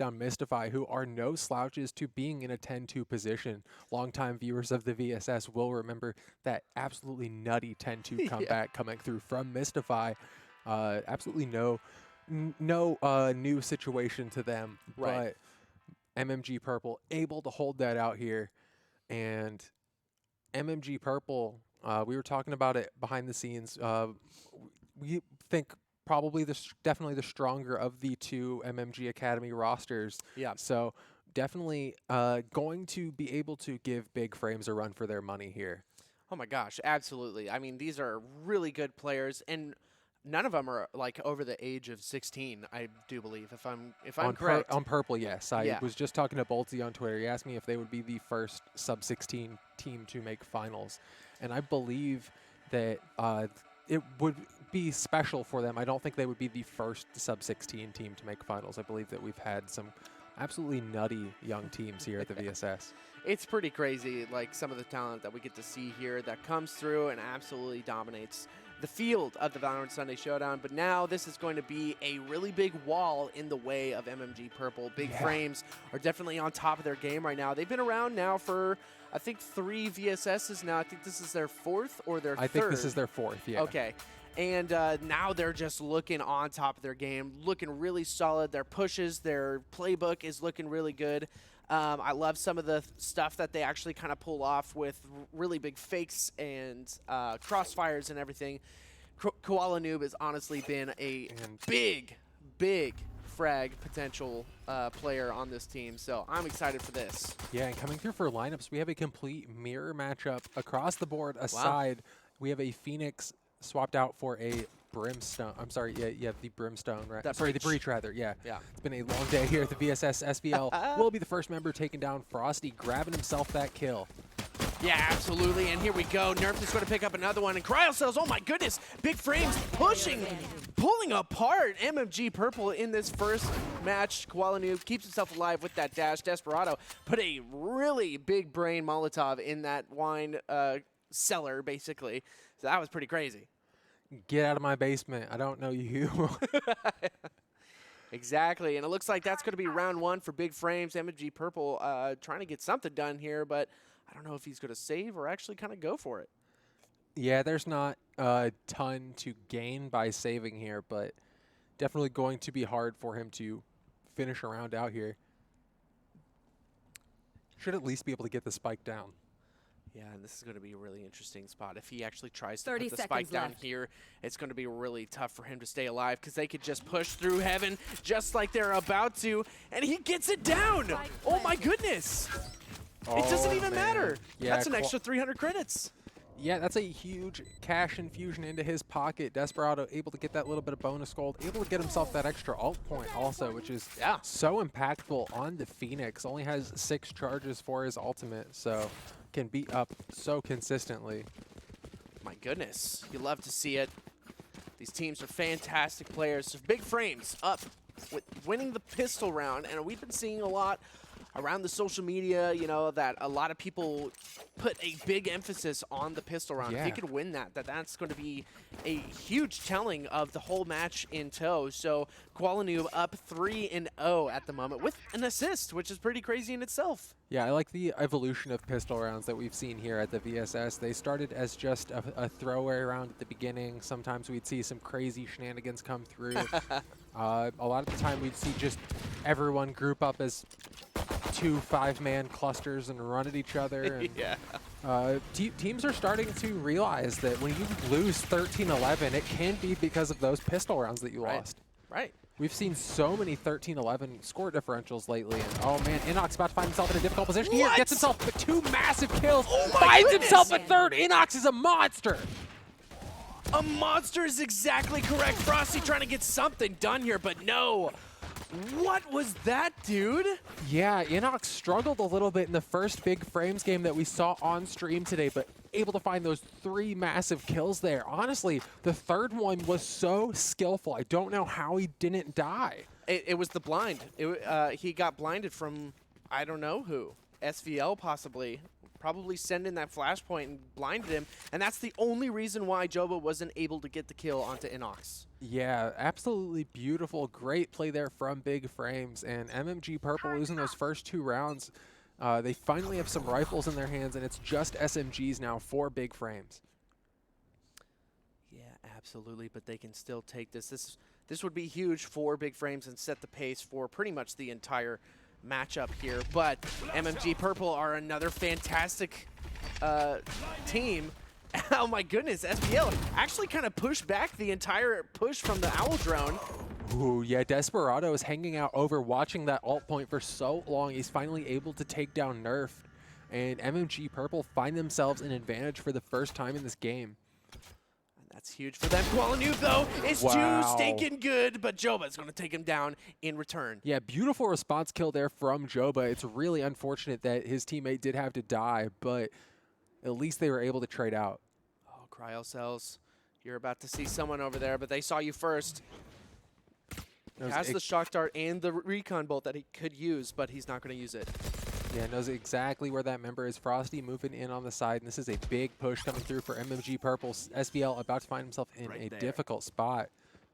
down Mystify, who are no slouches to being in a 10-2 position. Longtime viewers of the VSS will remember that absolutely nutty 10-2 Yeah. comeback coming through from Mystify. Absolutely no new situation to them, Right. but MMG Purple able to hold that out here. And MMG Purple, we were talking about it behind the scenes. We think probably definitely the stronger of the two MMG Academy rosters. Yeah. So definitely going to be able to give Big Frames a run for their money here. Oh my gosh, absolutely. I mean, these are really good players, and none of them are like over the age of 16. I do believe, if I'm correct. On Purple, yes. I Yeah. was just talking to Bolty on Twitter. He asked me if they would be the first sub-16 team to make finals, and I believe that it would be special for them. I don't think they would be the first sub-16 team to make finals. I believe that we've had some absolutely nutty young teams here at the VSS. It's pretty crazy, like some of the talent that we get to see here that comes through and absolutely dominates the field of the Valorant Sunday Showdown. But now this is going to be a really big wall in the way of MMG Purple. Big Frames are definitely on top of their game right now. They've been around now for, I think, 3 VSSs now. I think this is their 4th or their 3rd. I think this is their 4th, yeah. Okay. And now they're just looking on top of their game, looking really solid. Their pushes, their playbook is looking really good. I love some of the stuff that they actually kind of pull off with really big fakes and crossfires and everything. Koala Noob has honestly been a big frag potential player on this team, so I'm excited for this. Yeah, and coming through for lineups, we have a complete mirror matchup across the board. Aside, we have a Phoenix swapped out for a Brimstone. I'm sorry, yeah, the Brimstone, right? The Breach, rather, yeah. It's been a long day here at the VSS. SVL will be the first member taking down Frosty, grabbing himself that kill. Yeah, absolutely, and here we go. Nerf is going to pick up another one, and Cryo Cells, oh my goodness, Big Frames pushing, pulling apart MMG Purple in this first match. Koala Noob keeps himself alive with that dash. Desperado put a really big brain Molotov in that wine cellar, basically. So that was pretty crazy. Get out of my basement. I don't know you. Exactly, and it looks like that's going to be round 1 for Big Frames. MMG Purple trying to get something done here, but I don't know if he's going to save or actually kind of go for it. Yeah, there's not a ton to gain by saving here, but definitely going to be hard for him to finish a round out here. Should at least be able to get the spike down. Yeah, and this is going to be a really interesting spot. If he actually tries to put the spike down here, it's going to be really tough for him to stay alive because they could just push through heaven just like they're about to, and he gets it down! Oh my goodness! It doesn't even matter! Yeah, that's an extra 300 credits! Yeah, that's a huge cash infusion into his pocket. Desperado able to get that little bit of bonus gold, able to get himself that extra ult point also, which is so impactful on the Phoenix. Only has 6 charges for his ultimate, so can beat up so consistently. My goodness, you love to see it. These teams are fantastic players. So Big Frames up with winning the pistol round, and we've been seeing a lot around the social media, you know, that a lot of people put a big emphasis on the pistol round. If he could win that's going to be a huge telling of the whole match in tow. So Koala Noob up 3-0 at the moment with an assist, which is pretty crazy in itself. Yeah, I like the evolution of pistol rounds that we've seen here at the VSS. They started as just a throwaway round at the beginning. Sometimes we'd see some crazy shenanigans come through. A lot of the time we'd see just everyone group up as 2 5-man clusters and run at each other. And, teams are starting to realize that when you lose 13-11, it can be because of those pistol rounds that you lost. Right. We've seen so many 13-11 score differentials lately, and oh man, Inox about to find himself in a difficult position here. Gets himself 2 massive kills, finds himself a 3rd. Inox is a monster. A monster is exactly correct. Frosty trying to get something done here, but no. What was that, dude? Yeah, Inox struggled a little bit in the first Big Frames game that we saw on stream today, but able to find those 3 massive kills there. Honestly, the 3rd one was so skillful. I don't know how he didn't die. It was the blind. He got blinded from, I don't know who. SVL possibly. probably send in that flashpoint and blinded him, and that's the only reason why Joba wasn't able to get the kill onto Inox. Yeah, absolutely beautiful. Great play there from Big Frames. And MMG Purple losing those first 2 rounds. They finally have some rifles in their hands, and it's just SMGs now for Big Frames. Yeah, absolutely, but they can still take this. This would be huge for Big Frames and set the pace for pretty much the entire matchup here. But MMG Purple are another fantastic team. Oh my goodness, SPL actually kind of pushed back the entire push from the Owl Drone. Ooh, yeah, Desperado is hanging out over watching that alt point for so long. He's finally able to take down Nerf. And MMG Purple find themselves an advantage for the first time in this game. And that's huge for them. Qualanoob, though, is too stinking good, but Joba's going to take him down in return. Yeah, beautiful response kill there from Joba. It's really unfortunate that his teammate did have to die, but at least they were able to trade out. Oh, Cryo Cells, you're about to see someone over there, but they saw you first. Has the shock dart and the recon bolt that he could use, but he's not going to use it. Yeah, knows exactly where that member is. Frosty moving in on the side, and this is a big push coming through for MMG Purple. SBL about to find himself in a difficult spot,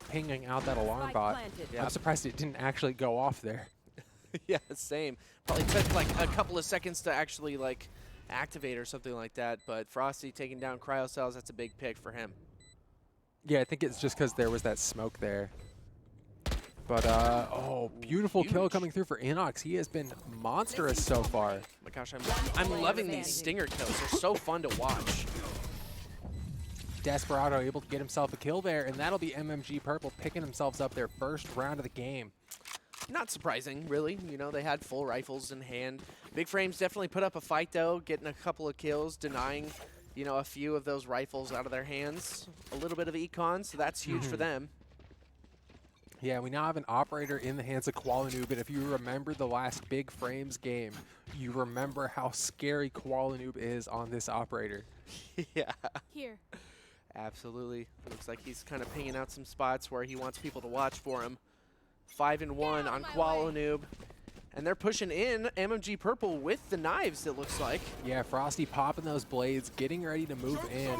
pinging out that alarm bot. Yep. I'm surprised it didn't actually go off there. Yeah, same. Probably took like a couple of seconds to actually like activate or something like that, but Frosty taking down Cryo Cells, that's a big pick for him. Yeah, I think it's just because there was that smoke there. But, oh, beautiful kill coming through for Inox. He has been monstrous so far. Oh my gosh, I'm loving these stinger kills. They're so fun to watch. Desperado able to get himself a kill there, and that'll be MMG Purple picking themselves up their first round of the game. Not surprising, really. You know, they had full rifles in hand. Big Frames definitely put up a fight, though, getting a couple of kills, denying, you know, a few of those rifles out of their hands. A little bit of econ, so that's huge for them. Yeah, we now have an operator in the hands of Qualanoob, and if you remember the last Big Frames game, you remember how scary Qualanoob is on this operator. Yeah. Here. Absolutely. Looks like he's kind of pinging out some spots where he wants people to watch for him. 5-1 on Qualanoob. And they're pushing in MMG Purple with the knives, it looks like. Yeah, Frosty popping those blades, getting ready to move in,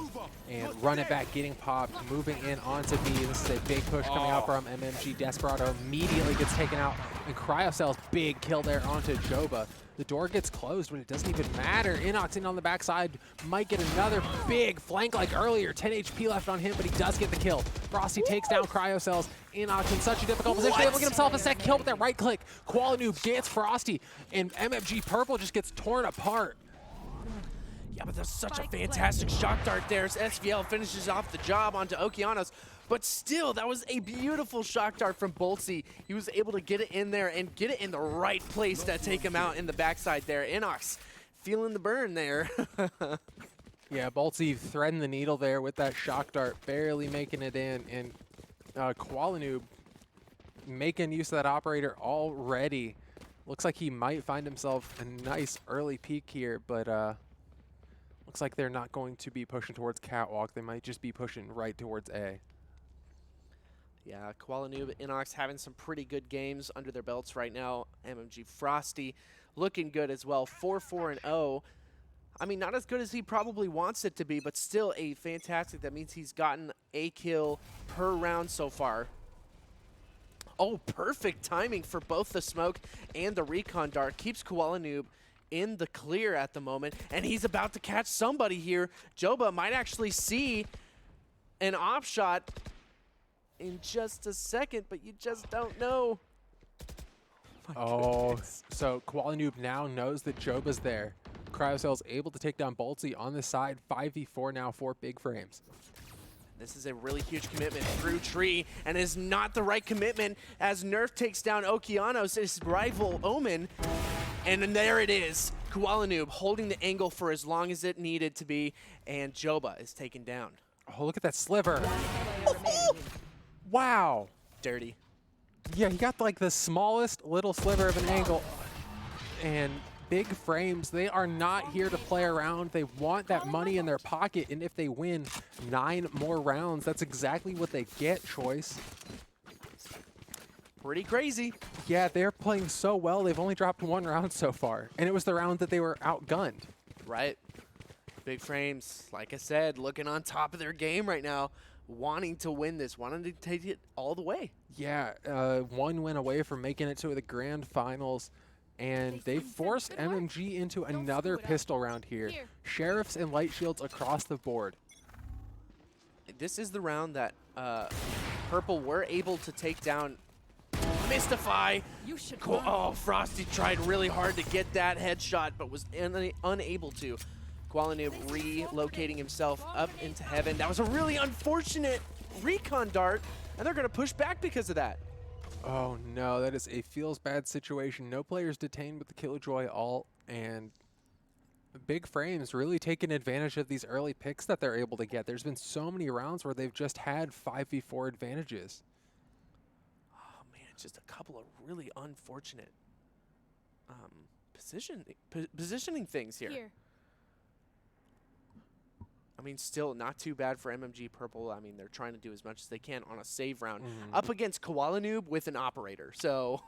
and run it back, getting popped, moving in onto B. This is a big push coming out from MMG. Desperado immediately gets taken out, and Cryocel's big kill there onto Joba. The door gets closed, but it doesn't even matter. Inox in on the backside might get another big flank like earlier. 10 HP left on him, but he does get the kill. Frosty takes down Cryocells. Inox in such a difficult position, able to get himself a sec kill with that right click. Qualanoob gets Frosty, and MMG Purple just gets torn apart. Yeah, but that's such a fantastic shock dart there as SVL finishes off the job onto Okeanos. But still, that was a beautiful shock dart from Boltsy. He was able to get it in there and get it in the right place to take him out in the backside there. Inox feeling the burn there. Yeah, Boltsy threading the needle there with that shock dart, barely making it in. And Qualanoob making use of that operator already. Looks like he might find himself a nice early peak here, but looks like they're not going to be pushing towards Catwalk. They might just be pushing right towards A. Yeah, Qualanoob, Inox having some pretty good games under their belts right now. MMG Frosty looking good as well, 4-4-0. I mean, not as good as he probably wants it to be, but still a fantastic. That means he's gotten a kill per round so far. Oh, perfect timing for both the smoke and the recon dart. Keeps Qualanoob in the clear at the moment, and he's about to catch somebody here. Joba might actually see an op shot in just a second, but you just don't know. Oh, so Qualanoob now knows that Joba's there. Cryocell's able to take down Boltsy on the side. 5v4 now for Big Frames. This is a really huge commitment through Tree, and is not the right commitment as Nerf takes down Okeanos, his rival Omen. And then there it is. Qualanoob holding the angle for as long as it needed to be, and Joba is taken down. Oh, look at that sliver. Wow. Dirty. Yeah, he got like the smallest little sliver of an angle. And Big Frames, they are not here to play around. They want that money in their pocket, and if they win 9 more rounds, that's exactly what they get, Choice. Pretty crazy. Yeah, they're playing so well. They've only dropped 1 round so far, and it was the round that they were outgunned. Right. Big Frames, like I said, looking on top of their game right now, wanting to win this, wanting to take it all the way. Yeah, one win away from making it to the grand finals, and they forced MMG into another pistol round here. Sheriffs and light shields across the board. This is the round that Purple were able to take down Mystify. Oh, Frosty tried really hard to get that headshot, but was unable to. Qualinib relocating himself up into heaven. That was a really unfortunate recon dart, and they're going to push back because of that. Oh no, that is a feels bad situation. No players detained with the Killjoy ult, and Big Frames really taking advantage of these early picks that they're able to get. There's been so many rounds where they've just had 5v4 advantages. Oh man, just a couple of really unfortunate positioning things here. I mean, still not too bad for MMG Purple. I mean, they're trying to do as much as they can on a save round up against Koala Noob with an operator. So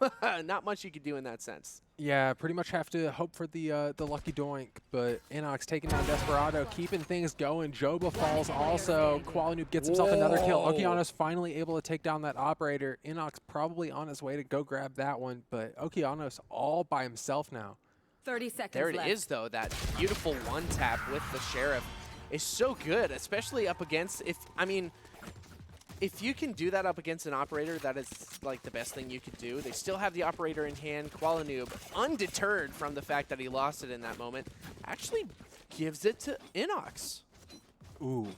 not much you could do in that sense. Yeah, pretty much have to hope for the lucky doink. But Inox taking down Desperado, keeping things going. Joba falls also. Koala Noob gets himself another kill. Okeanos finally able to take down that operator. Inox probably on his way to go grab that one. But Okeanos all by himself now. 30 seconds There it left. is, though. That beautiful one tap with the Sheriff is so good, especially up against, if you can do that up against an operator, that is like the best thing you could do. They still have the operator in hand. Koala Noob, undeterred from the fact that he lost it in that moment, actually gives it to Inox. Ooh,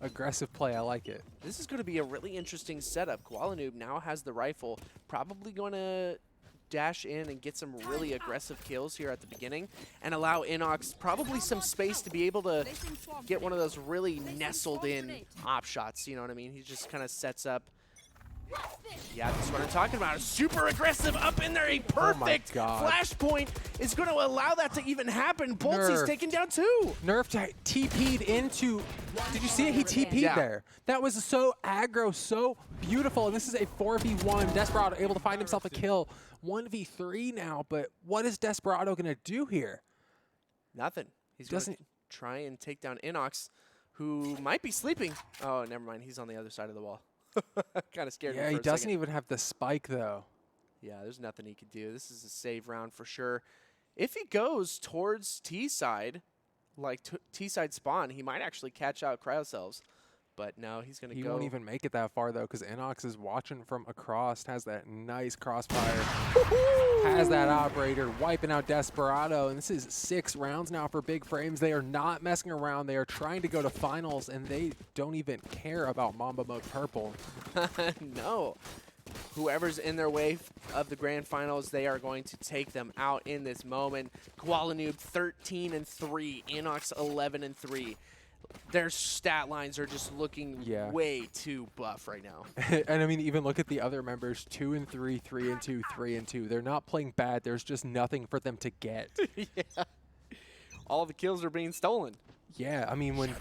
aggressive play. I like it. This is going to be a really interesting setup. Koala Noob now has the rifle, probably going to dash in and get some really aggressive kills here at the beginning and allow Inox probably some space to be able to get one of those really nestled in op shots, you know what I mean? He just kind of sets up. Yeah, that's what I'm talking about. Super aggressive up in there. A perfect flashpoint is going to allow that to even happen. Boltsy's taken down too. Nerf TP'd into, did you see it? He TP'd there. That was so aggro, so beautiful. And this is a 4v1. Desperado able to find himself a kill. 1v3 now, but what is Desperado going to do here? Nothing. He's going to try and take down Inox, who might be sleeping. Oh, never mind. He's on the other side of the wall. Kind of scared me for a he second. doesn't even have the spike, though. Yeah, there's nothing he could do. This is a save round for sure. If he goes towards T-side, like T-side spawn, he might actually catch out Cryocells. But no, he's going to go. He won't even make it that far, though, because Inox is watching from across, has that nice crossfire, has that operator wiping out Desperado. And this is 6 rounds now for Big Frames. They are not messing around. They are trying to go to finals, and they don't even care about Mamba Mode Purple. No. Whoever's in their way of the grand finals, they are going to take them out in this moment. Koala Noob 13-3, Inox 11-3. Their stat lines are just looking way too buff right now. And I mean, even look at the other members, 2-3, 3-2, 3-2. They're not playing bad. There's just nothing for them to get. Yeah. All the kills are being stolen. Yeah, I mean, when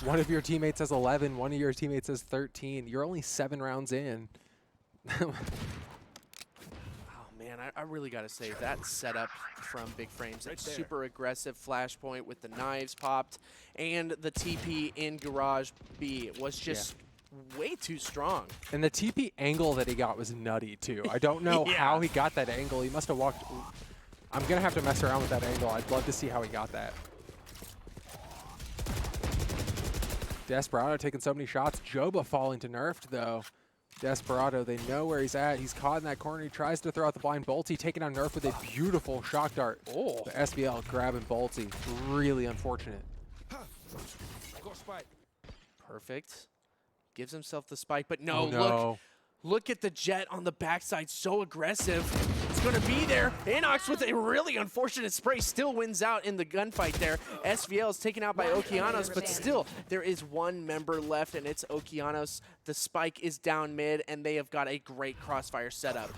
one of your teammates has 11, one of your teammates has 13, you're only 7 rounds in. Man, I really got to say, that setup from Big Frames, that super aggressive flashpoint with the knives popped and the TP in Garage B was just way too strong. And the TP angle that he got was nutty, too. I don't know how he got that angle. He must have walked. I'm going to have to mess around with that angle. I'd love to see how he got that. Desperado taking so many shots. Joba falling to nerfed, though. Desperado, they know where he's at. He's caught in that corner. He tries to throw out the blind. Bolty taking on Nerf with a beautiful shock dart. Oh, the SBL grabbing Bolty. Really unfortunate. Perfect. Gives himself the spike, but no, look at the Jet on the backside. So aggressive. It's going to be there. Inox with a really unfortunate spray still wins out in the gunfight there. SVL is taken out by Okeanos, but still, there is one member left, and it's Okeanos. The spike is down mid, and they have got a great crossfire setup.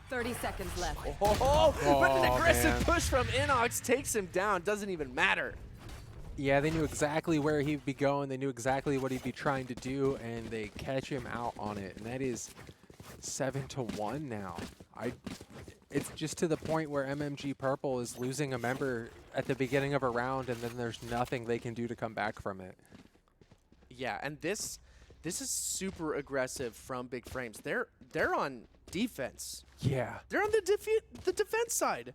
30 seconds left. But an aggressive push from Inox takes him down. Doesn't even matter. Yeah, they knew exactly where he'd be going. They knew exactly what he'd be trying to do, and they catch him out on it. And that is 7-1 now. it's just to the point where MMG Purple is losing a member at the beginning of a round, and then there's nothing they can do to come back from it. Yeah, and this is super aggressive from Big Frames. They're on defense. Yeah. They're on the defense side.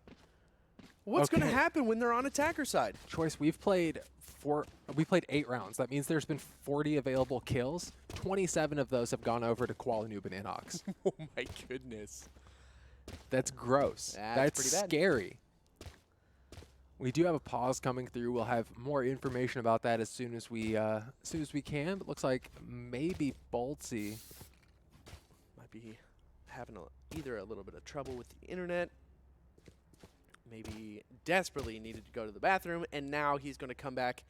What's going to happen when they're on attacker side? Choice, we played 8 rounds. That means there's been 40 available kills. 27 of those have gone over to Qualanoob and Inox. Oh my goodness. That's gross. That's pretty bad. Scary. We do have a pause coming through. We'll have more information about that as soon as we can. But looks like maybe Boltsy might be having either a little bit of trouble with the internet, maybe desperately needed to go to the bathroom, and now he's going to come back,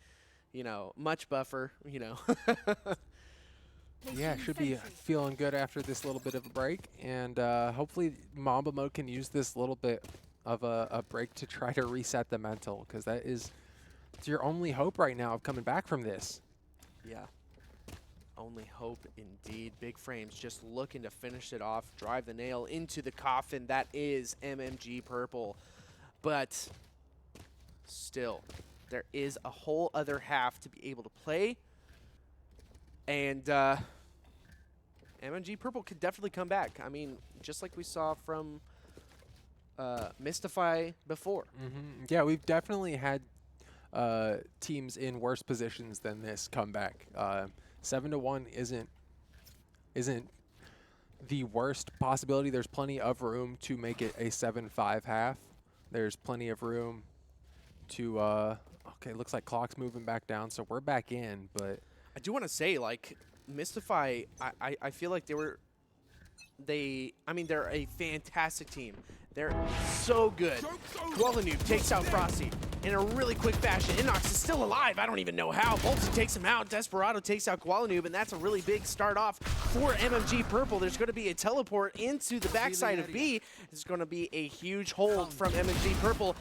you know, much buffer, you know. Yeah, should be feeling good after this little bit of a break, and hopefully Mamba Mode can use this little bit of a break to try to reset the mental, because it's your only hope right now of coming back from this. Yeah. Only hope indeed. Big Frames just looking to finish it off, drive the nail into the coffin. That is MMG Purple. But still, there is a whole other half to be able to play. And MMG Purple could definitely come back. I mean, just like we saw from Mystify before. Yeah, we've definitely had teams in worse positions than this come back. 7-1 isn't the worst possibility. There's plenty of room to make it a 7-5 half. There's plenty of room to okay, looks like clock's moving back down, so we're back in, but I do want to say, like, Mystify, I feel like they're a fantastic team. They're so good. Qualanoob takes out Frosty in a really quick fashion. Inox is still alive. I don't even know how. Boltsy takes him out. Desperado takes out Qualanoob, and that's a really big start off for MMG Purple. There's going to be a teleport into the backside of B. There's going to be a huge hold from MMG Purple.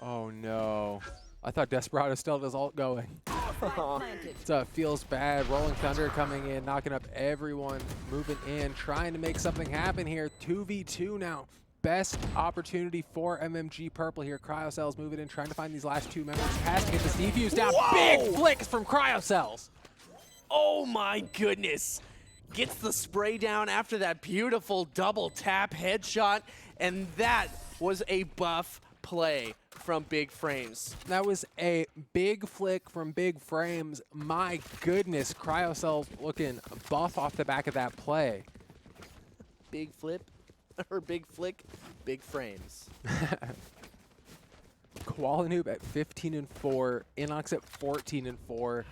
oh no. I thought Desperado still has ult going. It feels bad. Rolling Thunder coming in, knocking up everyone, moving in, trying to make something happen here. 2v2 now. Best opportunity for MMG Purple here. Cryocells moving in, trying to find these last 2 members. Has to get this defuse down. Whoa! Big flicks from Cryocells. Oh my goodness. Gets the spray down after that beautiful double tap headshot, and that was a buff play from Big Frames. That was a big flick from Big Frames. My goodness, Cryocells looking buff off the back of that play. Big flip, or big flick, Big Frames. Qualanoob at 15-4, Inox at 14-4.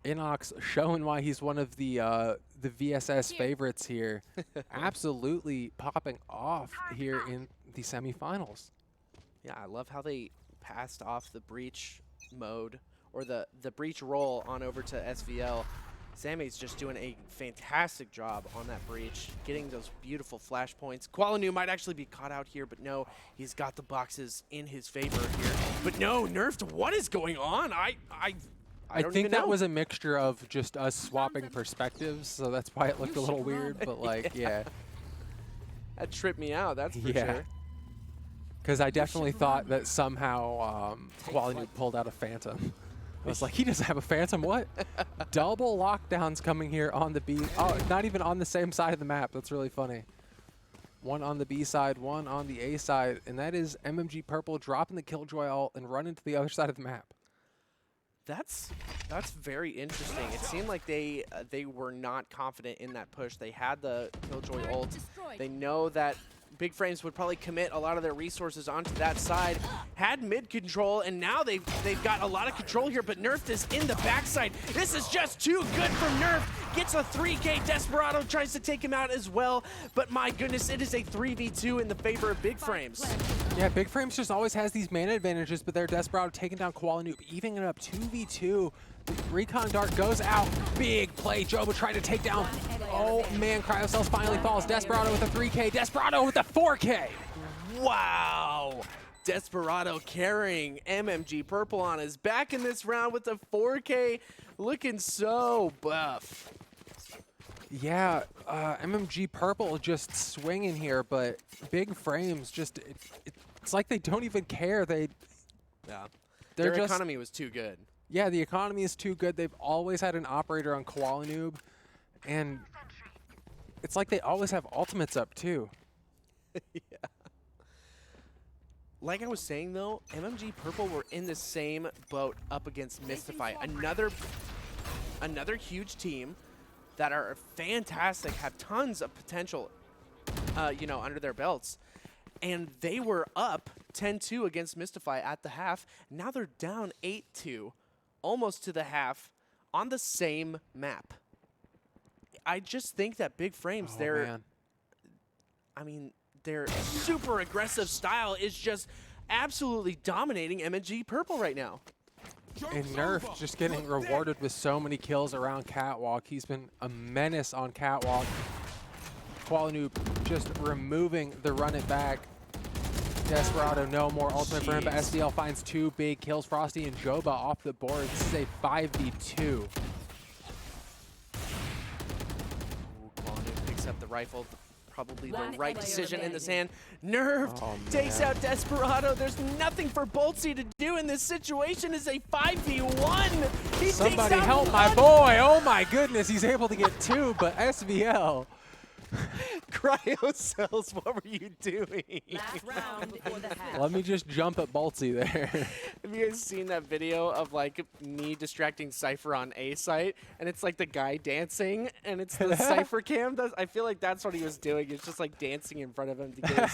Inox showing why he's one of the VSS favorites here. Absolutely popping off here in the semifinals. Yeah, I love how they passed off the breach mode, or the breach roll on over to SVL. Sammy's just doing a fantastic job on that breach, getting those beautiful flash points. Qualanoob might actually be caught out here, but no, he's got the boxes in his favor here. But no, Nerfed, what is going on? I think that was a mixture of just us swapping perspectives, so that's why it looked a little weird, but like, yeah. That tripped me out, that's for sure. Because I definitely thought that somehow Qualanoob pulled out a Phantom. I was like, he doesn't have a Phantom, what? Double lockdowns coming here on the B. Oh, not even on the same side of the map. That's really funny. One on the B side, one on the A side, and that is MMG Purple dropping the Killjoy ult and running to the other side of the map. That's very interesting. It seemed like they were not confident in that push. They had the Killjoy ult. They know that Big Frames would probably commit a lot of their resources onto that side, had mid control, and now they've got a lot of control here, but Nerfed is in the backside. This is just too good from Nerfed. Gets a 3K. Desperado tries to take him out as well, but my goodness, it is a 3v2 in the favor of Big Frames. Yeah, Big Frames just always has these mana advantages, but they're Desperado taking down Qualanoob, evening it up 2v2. The Recon Dart goes out. Big play. Joba tried to take down. Oh, man. Cryocells finally falls. Desperado with a 3K. Desperado with a 4K. Wow. Desperado carrying MMG Purple on his back in this round with the 4K. Looking so buff. Yeah, MMG Purple just swinging here, but Big Frames just, it's like they don't even care. Yeah. They're Their just, economy was too good. yeah, the economy is too good. They've always had an operator on Koala Noob, and it's like they always have ultimates up too. Yeah. Like I was saying though, MMG Purple were in the same boat up against Mystify. Another huge team that are fantastic, have tons of potential, you know, under their belts. And they were up 10-2 against Mystify at the half. Now they're down 8-2, almost to the half, on the same map. I just think that Big Frames, Oh, they're, man. I mean, their super aggressive style is just absolutely dominating MMG Purple right now. And Nerf just getting rewarded with so many kills around Catwalk. He's been a menace on Catwalk. Koala Noob just removing the run it back. Desperado, no more ultimate for him, but SVL finds 2 big kills. Frosty and Joba off the board. This is a 5v2. Ooh, Koala Noob picks up the rifle. Probably the Last right player decision in the standing. sand. Nerfed Oh, takes man. out Desperado. There's nothing for Boltsy to do in this situation. It's a 5v1. He Somebody takes out help my one. boy. Oh my goodness, he's able to get 2, but SVL. Cryo cells, what were you doing? Last round before the half. Let me just jump at Boltsy there. Have you guys seen that video of like me distracting Cypher on A site, and it's like the guy dancing, and it's the Cypher cam? I feel like that's what he was doing. It's just like dancing in front of him to get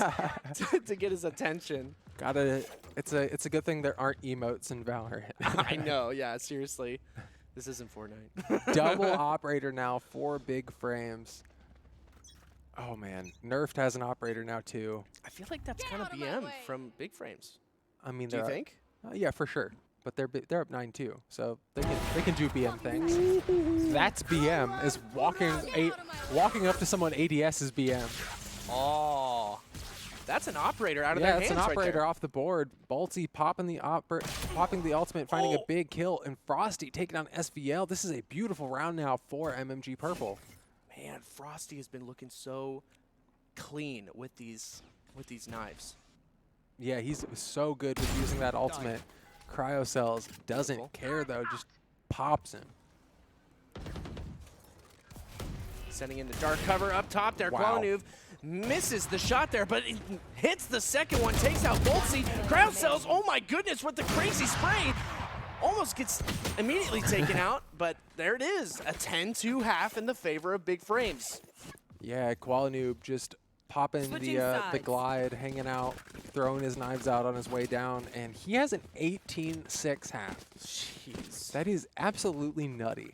his, to get his attention. It's a good thing there aren't emotes in Valorant. I know, yeah, seriously. This isn't Fortnite. Double operator now for Big Frames. Oh man, Nerfed has an operator now too. I feel like that's kind of BM from Big Frames. I mean, Do you they're- think? Yeah, for sure. But they're up 9-2, so they can do BM things. That's BM. Is walking up to someone ADS is BM. Oh, that's an operator out of Yeah, their it's hands an right operator there. off the board. Boltsy popping the ultimate, finding a Oh. big kill, and Frosty taking down SVL. This is a beautiful round now for MMG Purple. Man, Frosty has been looking so clean with these knives. Yeah, he's so good with using that ultimate. Cryo Cells doesn't Beautiful. care though, just pops him. Sending in the dark cover up top there. Wow. Qualanuv misses the shot there, but it hits the second one, takes out Boltsy. Crowd cells, oh my goodness, with the crazy spray. Almost gets immediately taken out, but there it is. A 10-2 half in the favor of Big Frames. Yeah, Qualanoob just popping Switching the sides. glide, hanging out, throwing his knives out on his way down, and he has an 18-6 half. Jeez. That is absolutely nutty.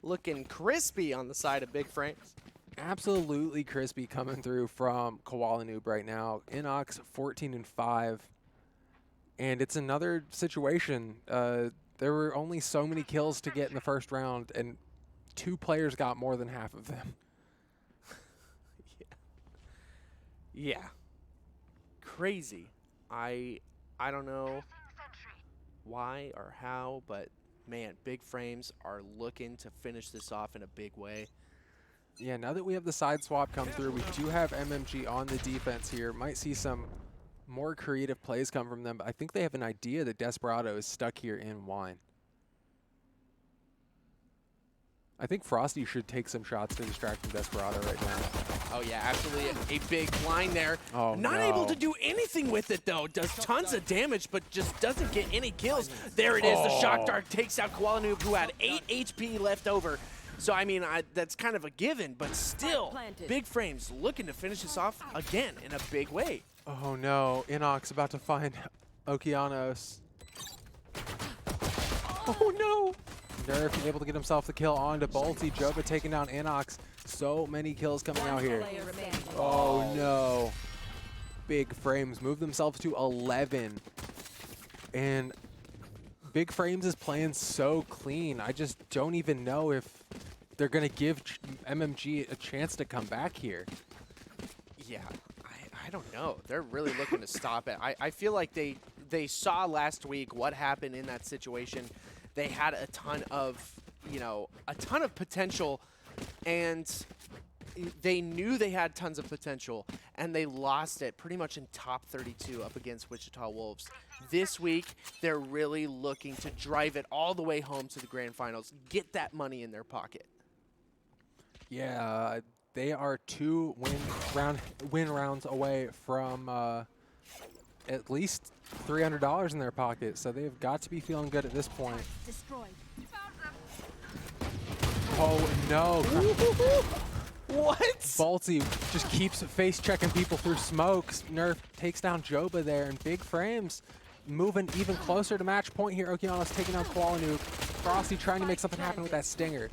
Looking crispy on the side of Big Frames. Absolutely crispy coming through from Koalanoob right now. Inox 14-5. And it's another situation. There were only so many kills to get in the first round, and 2 players got more than half of them. Yeah. Crazy. I don't know why or how, but man, Big Frames are looking to finish this off in a big way. Yeah, now that we have the side swap come through, we do have MMG on the defense here. Might see some more creative plays come from them, but I think they have an idea that Desperado is stuck here in Wine. I think Frosty should take some shots to distract from Desperado right now. Oh yeah, absolutely a big blind there. Oh, Not no. able to do anything with it though. Does tons of damage, but just doesn't get any kills. There it is. The shock dart takes out Koalanoob, who had 8 HP left over. So I mean, that's kind of a given, but still, Planted. Big Frames looking to finish this off again in a big way. Oh no, Inox about to find Okeanos. Oh no! Nerf able to get himself the kill onto Bolty. Joba taking down Inox. So many kills coming out here. Player remaining. Oh no. Big Frames move themselves to 11. And Big Frames is playing so clean. I just don't even know if they're going to give MMG a chance to come back here. Yeah, I don't know. They're really looking to stop it. I feel like they saw last week what happened in that situation. They had a ton of you know, a ton of potential, and they knew they had tons of potential, and they lost it pretty much in top 32 up against Wichita Wolves. This week, they're really looking to drive it all the way home to the grand finals, get that money in their pocket. Yeah, they are 2 win rounds away from at least $300 in their pocket, so they've got to be feeling good at this point. Destroyed. Oh no! What? Balti just keeps face checking people through smokes. Nerf takes down Joba there, and Big Frames moving even closer to match point here. Okeanos taking down Kuala Frosty trying to make something happen with that stinger.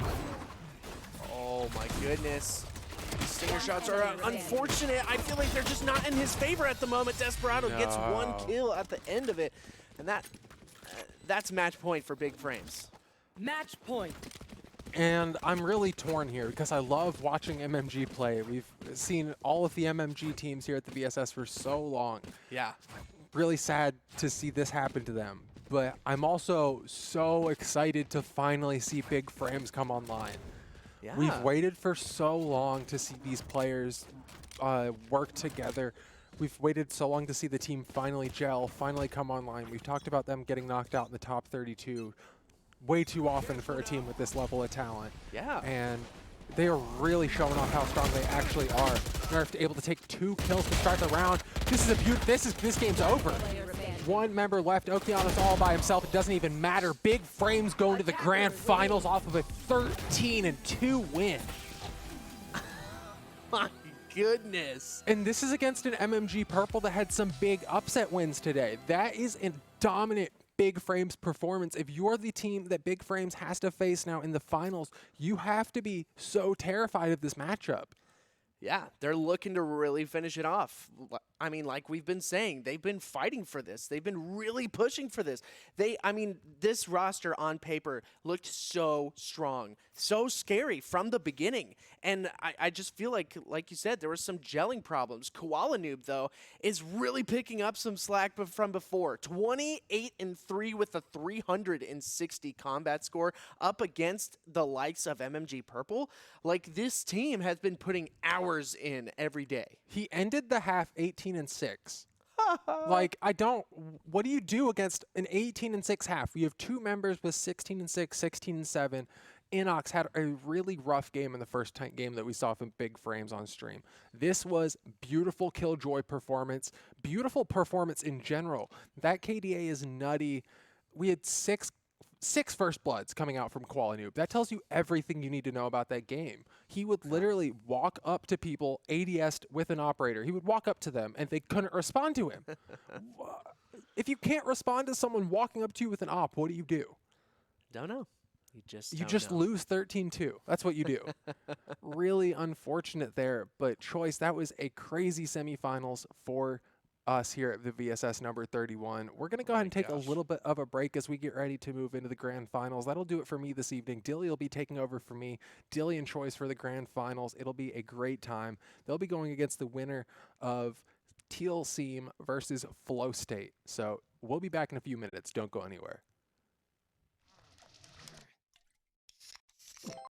Oh my goodness. Stinger shots are unfortunate. I feel like they're just not in his favor at the moment. Desperado gets 1 kill at the end of it, and that's match point for Big Frames. Match point. And I'm really torn here because I love watching MMG play. We've seen all of the MMG teams here at the VSS for so long. Yeah. Really sad to see this happen to them. But I'm also so excited to finally see Big Frames come online. Yeah. We've waited for so long to see these players work together. We've waited so long to see the team finally gel, finally come online. We've talked about them getting knocked out in the top 32 way too often for a team with this level of talent. Yeah. And they are really showing off how strong they actually are. Nerf able to take 2 kills to start the round. This is this game's over. 1 member left. Okeanos all by himself. It doesn't even matter. Big Frames going to the grand finals off of a 13-2 win. My goodness. And this is against an MMG Purple that had some big upset wins today. That is a dominant Big Frames performance. If you're the team that Big Frames has to face now in the finals, you have to be so terrified of this matchup. Yeah, they're looking to really finish it off. I mean, like we've been saying, they've been fighting for this. They've been really pushing for this. This roster on paper looked so strong, so scary from the beginning. And I just feel like you said, there was some gelling problems. Koala Noob, though, is really picking up some slack from before. 28-3 with a 360 combat score up against the likes of MMG Purple. Like, this team has been putting hours in every day. He ended the half 18-6. Like, what do you do against an 18-6 half? We have 2 members with 16-6, 16-7. Inox had a really rough game in the first game that we saw from Big Frames on stream. This was beautiful Killjoy performance, beautiful performance in general. That KDA is nutty. We had six first bloods coming out from Koala Noob. That tells you everything you need to know about that game. He would literally walk up to people, ADS'd with an operator. He would walk up to them and they couldn't respond to him. If you can't respond to someone walking up to you with an op, what do you do? Don't know. You just lose 13-2. That's what you do. Really unfortunate there, but Choice, that was a crazy semifinals for us here at the VSS number 31. We're going to go ahead and take a little bit of a break as we get ready to move into the grand finals. That'll do it for me this evening. Dilly will be taking over for me. Dilly and Choice for the grand finals. It'll be a great time. They'll be going against the winner of Teal Seam versus Flow State. So we'll be back in a few minutes. Don't go anywhere.